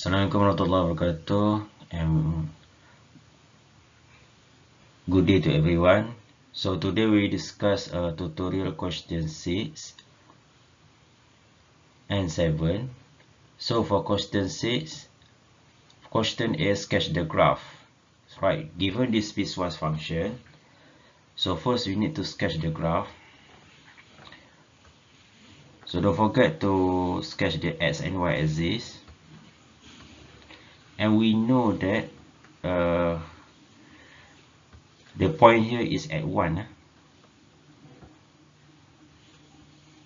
Assalamualaikum warahmatullahi wabarakatuh, and good day to everyone. So today we discuss tutorial question 6 and 7. So for question 6, question A, sketch the graph. Right, given this piecewise function, so first we need to sketch the graph. So don't forget to sketch the x and y axis. And we know that the point here is at 1.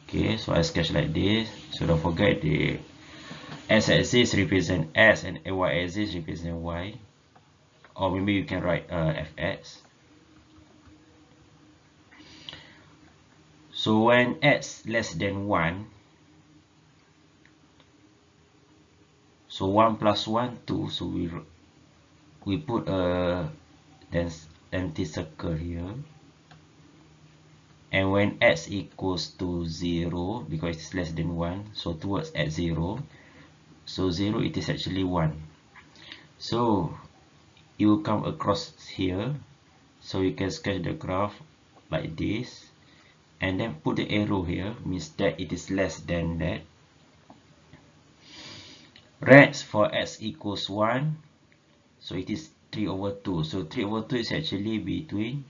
Okay, so I sketch like this. So don't forget the x-axis represent x and y-axis represent y. Or maybe you can write fx. So when x less than 1, so 1 plus 1, 2. So we put a empty circle here. And when x equals to 0, because it's less than 1, so towards at 0, so 0 it is actually 1. So you will come across here, so you can sketch the graph like this, and then put the arrow here, means that it is less than that. Rest for x equals 1, so it is 3 over 2. So 3 over 2 is actually between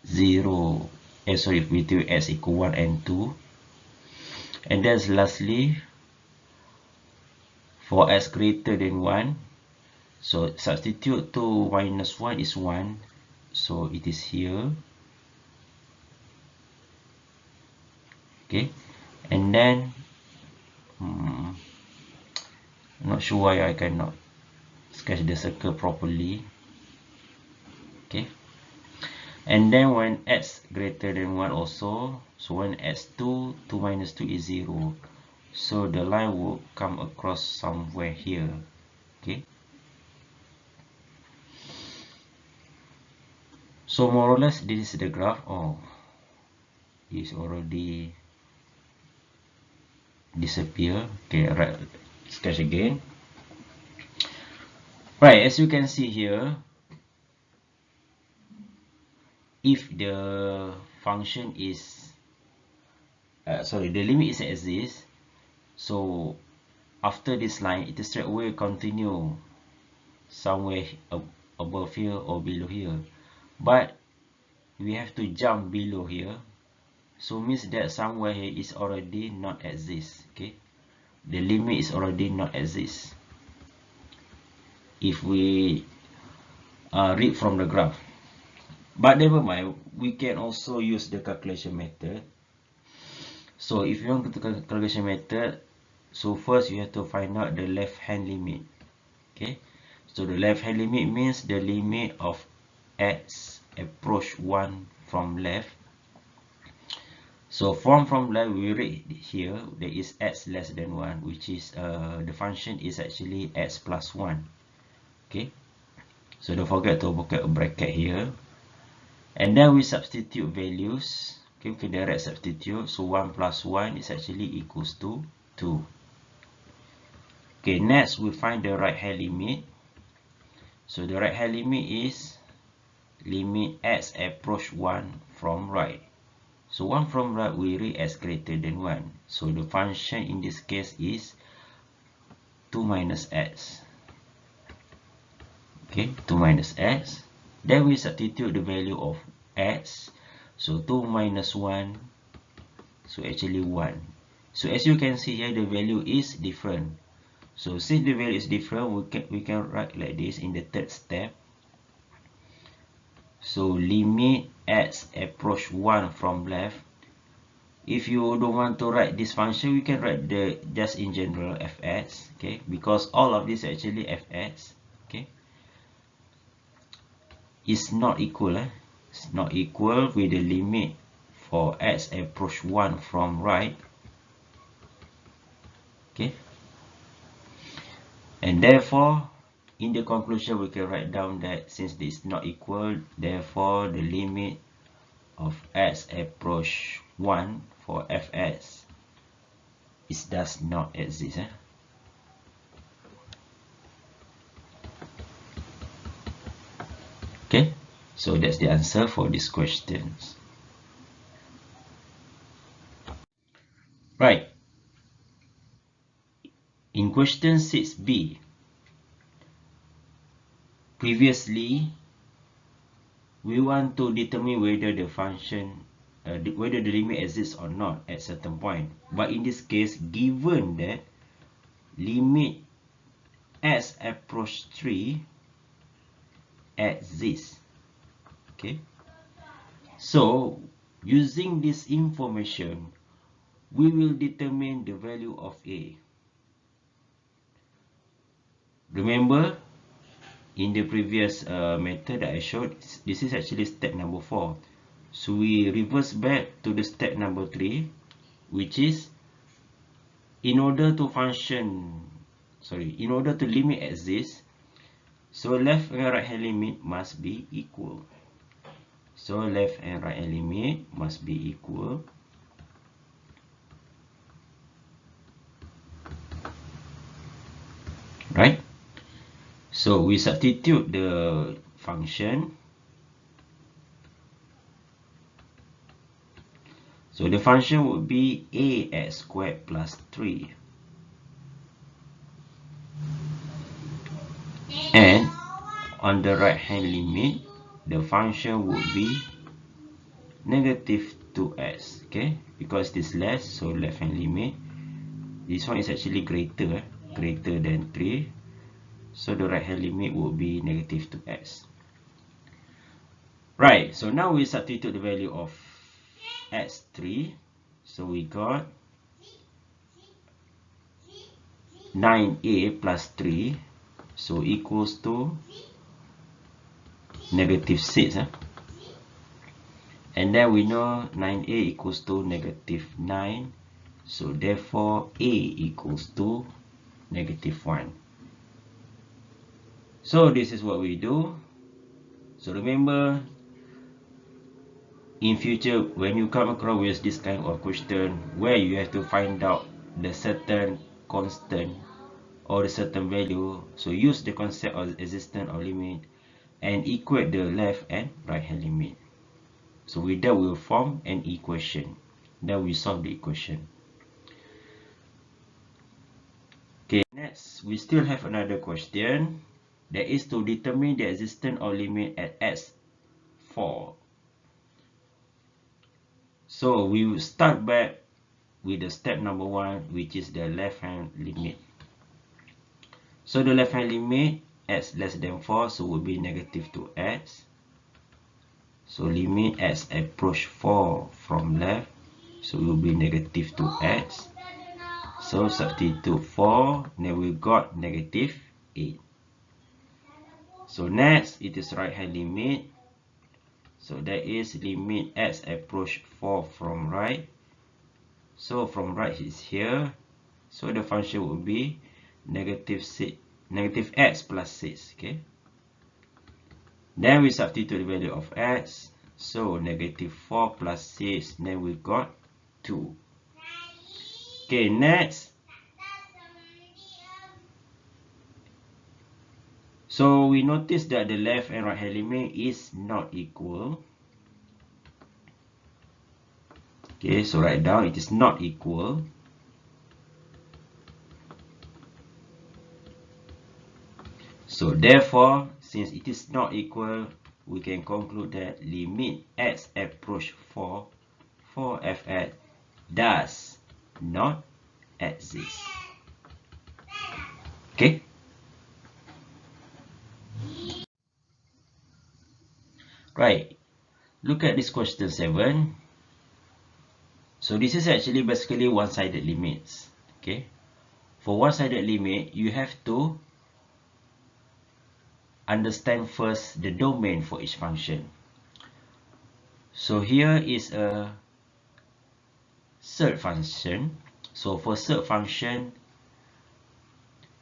between x equal 1 and 2. And then lastly, for x greater than 1, so substitute 2 minus 1 is 1, so it is here. Okay, and then I'm not sure why I cannot sketch the circle properly. Okay, and then when x greater than 1 also, so when x2, 2 minus 2 is 0, so the line will come across somewhere here. Okay, so more or less this is the graph. Oh, it's already disappear. Okay, right, sketch again. Right, as you can see here, if the function is the limit is as this, so after this line it is straight away continue somewhere above here or below here, but we have to jump below here, so means that somewhere here is already not exist. Okay, the limit is already not exist if we read from the graph. But never mind, we can also use the calculation method. So if you want to calculation method, so first you have to find out the left hand limit. Okay, so the left hand limit means the limit of x approach 1 from left. So from left we read here there is x less than 1, which is the function is actually x plus 1. Okay, so don't forget to put a bracket here, and then we substitute values. Okay, we can direct substitute. So 1 plus 1 is actually equals to 2. Okay, next we find the right hand limit. So the right hand limit is limit x approach 1 from right. So 1 from right we read as greater than 1. So the function in this case is 2 minus x. Okay, 2 minus x. Then we substitute the value of x. So 2 minus 1, so actually 1. So as you can see here, the value is different. So since the value is different, we can write like this in the third step. So limit x approach 1 from left. If you don't want to write this function, we can write the just in general fx. Okay, because all of this actually fx. Okay, is not equal. It's not equal with the limit for x approach 1 from right. Okay, and therefore in the conclusion we can write down that since this is not equal, therefore the limit of x approach 1 for fx it does not exist. Okay, so that's the answer for these questions. Right. In question 6b, previously we want to determine whether the function whether the limit exists or not at certain point. But in this case, given that limit as approach 3 exists, okay, so using this information we will determine the value of a. Remember, in the previous method that I showed, this is actually step number 4. So we reverse back to the step number 3, which is in order to limit exist, so left and right hand limit must be equal. So left and right hand limit must be equal. Right? So we substitute the function. So the function would be ax squared plus 3. And on the right hand limit, the function would be negative 2x. Okay, because this less, so left hand limit. This one is actually greater than 3. So the right hand limit would be negative 2x. Right, so now we substitute the value of x3. So we got 9a plus 3, so equals to negative 6. And then we know 9a equals to negative 9. So therefore a equals to negative 1. So this is what we do. So remember, in future when you come across with this kind of question where you have to find out the certain constant or the certain value, so use the concept of existence or limit and equate the left and right hand limit. So with that we will form an equation. Then we solve the equation. Okay, next we still have another question, that is to determine the existence of limit at x4. So we will start back with the step number 1, which is the left hand limit. So the left hand limit x less than 4, so will be negative 2x. So limit x approach 4 from left, so it will be negative 2x. So substitute 4, then we got negative 8. So next it is right hand limit. So that is limit x approach 4 from right. So from right is here. So the function will be negative x plus 6. Okay. Then we substitute the value of x. So negative 4 plus 6. Then we got 2. Okay, next. So we notice that the left and right hand limit is not equal. Okay, so write down it is not equal. So therefore, since it is not equal, we can conclude that limit x approach 4 for fx does not exist. Okay. Right. Look at this question 7. So this is actually basically one-sided limits. Okay. For one-sided limit, you have to understand first the domain for each function. So here is a surd function. So for surd function,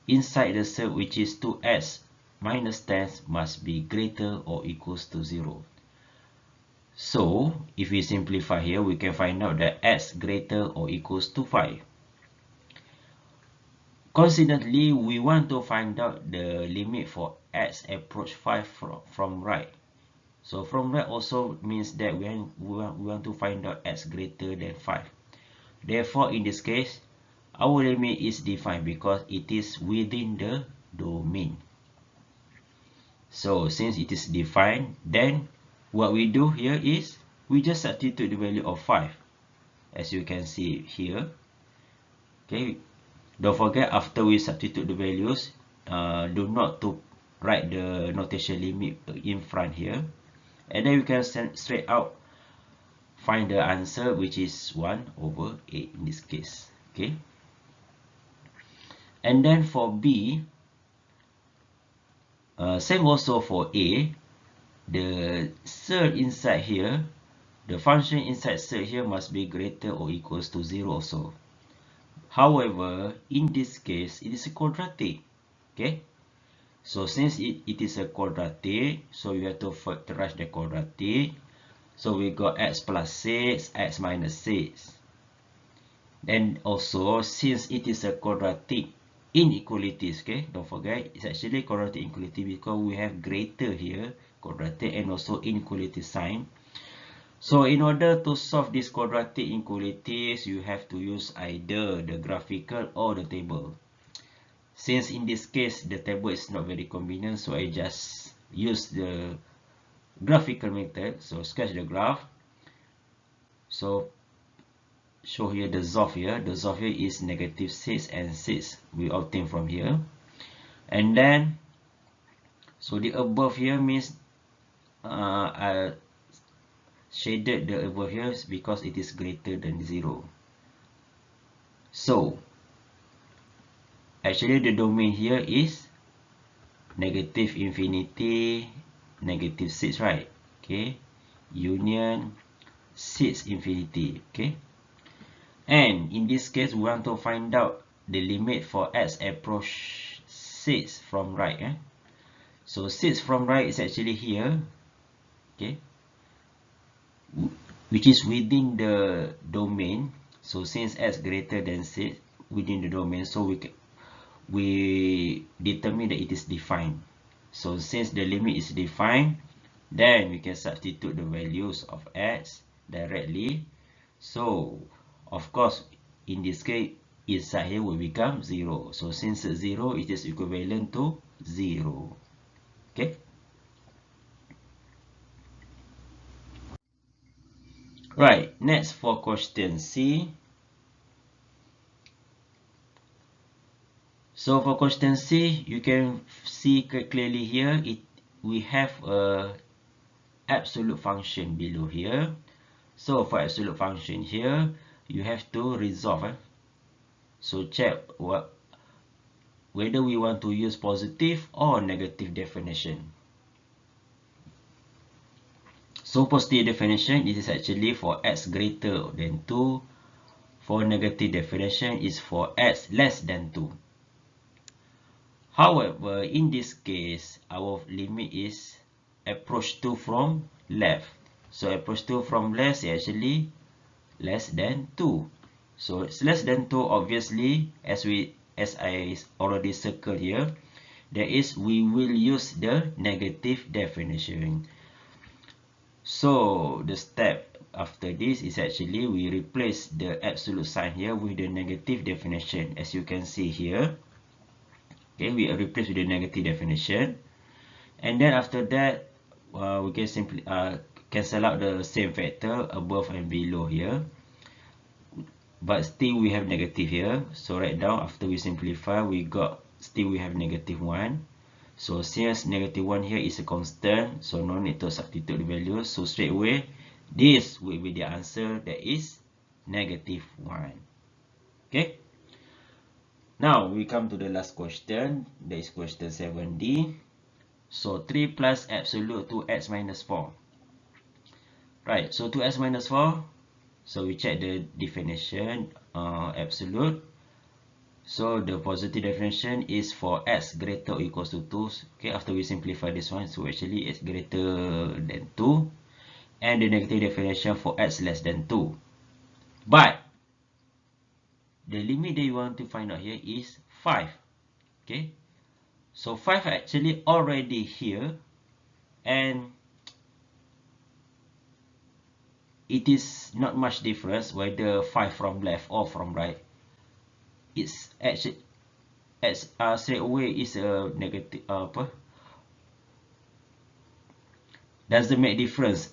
inside the surd, which is 2x minus 10 must be greater or equals to 0. So if we simplify here, we can find out that x greater or equals to 5. Coincidentally, we want to find out the limit for x approach 5 from right. So from right also means that we want to find out x greater than 5. Therefore, in this case, our limit is defined because it is within the domain. So since it is defined, then what we do here is we just substitute the value of 5, as you can see here. Okay, don't forget, after we substitute the values, do not to write the notation limit in front here, and then we can send straight out find the answer, which is 1/8 in this case. Okay, and then for B, same also for A, the cert inside here, the function inside cert here must be greater or equals to 0 also. However, in this case, it is a quadratic. Okay, so since it is a quadratic, so you have to factorize the quadratic. So we got x plus 6, x minus 6. Then also, since it is a quadratic inequalities, okay, don't forget, it's actually quadratic inequality because we have greater here, quadratic, and also inequality sign. So in order to solve this quadratic inequalities, you have to use either the graphical or the table. Since in this case, the table is not very convenient, so I just use the graphical method. So sketch the graph. So show here the ZOF here. The ZOF here is -6 and 6. We obtain from here. And then, so the above here means I shaded the above here because it is greater than 0. So actually the domain here is -∞, -6, right? Okay, union 6 infinity. Okay, and in this case we want to find out the limit for x approach 6 from right. So 6 from right is actually here, okay, which is within the domain. So since x greater than 6 within the domain, so we determine that it is defined. So since the limit is defined, then we can substitute the values of x directly. So of course, in this case, inside here will become 0. So since 0 it is equivalent to 0. Okay. Right. Next, for question C. So for question C, you can see clearly here, we have a absolute function below here. So for absolute function here, you have to resolve. So check whether we want to use positive or negative definition. So positive definition, it is actually for x greater than 2. For negative definition is for x less than 2. However, in this case, our limit is approach 2 from left. So approach 2 from left is actually less than 2. So it's less than 2, obviously, as I already circled here, that is, we will use the negative definition. So the step after this is actually we replace the absolute sign here with the negative definition, as you can see here. Okay, we replace with the negative definition, and then after that we can simply cancel out the same factor above and below here, but still we have negative here. So right now, after we simplify, we got still we have -1. So since -1 here is a constant, so no need to substitute the value. So straight away, this will be the answer, that is -1. Okay. Now we come to the last question, that is question 7D. So 3 plus absolute 2x minus 4. Right, so 2x minus 4, so we check the definition, absolute. So the positive definition is for x greater or equals to 2. Okay, after we simplify this one, so actually x greater than 2. And the negative definition for x less than 2. But the limit that you want to find out here is 5. Okay, so 5 actually already here, and it is not much difference whether 5 from left or from right. It's actually straight away is a negative doesn't make difference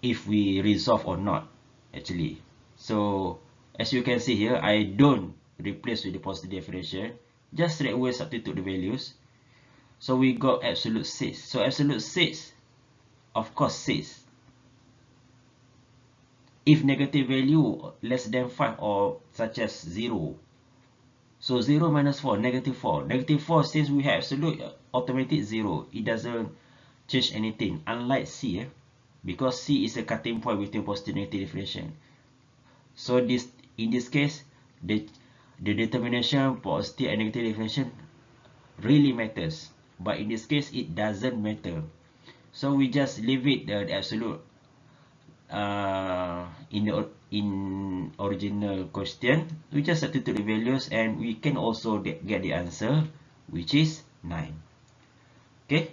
if we resolve or not actually. So as you can see here, I don't replace with the positive definition, just straight away substitute the values. So we got absolute 6. So absolute 6, of course 6. If negative value less than 5 or such as 0, so 0 minus 4, negative 4. Negative 4, since we have absolute, automatic 0. It doesn't change anything, unlike C, because C is a cutting point between positive and negative definition. So in this case, the determination positive and negative definition really matters, but in this case it doesn't matter. So we just leave it the absolute in original question. We just substitute the values and we can also get the answer, which is 9. Okay,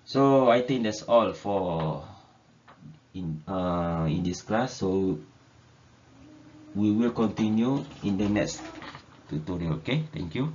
so I think that's all for in this class. So we will continue in the next tutorial. Okay, thank you.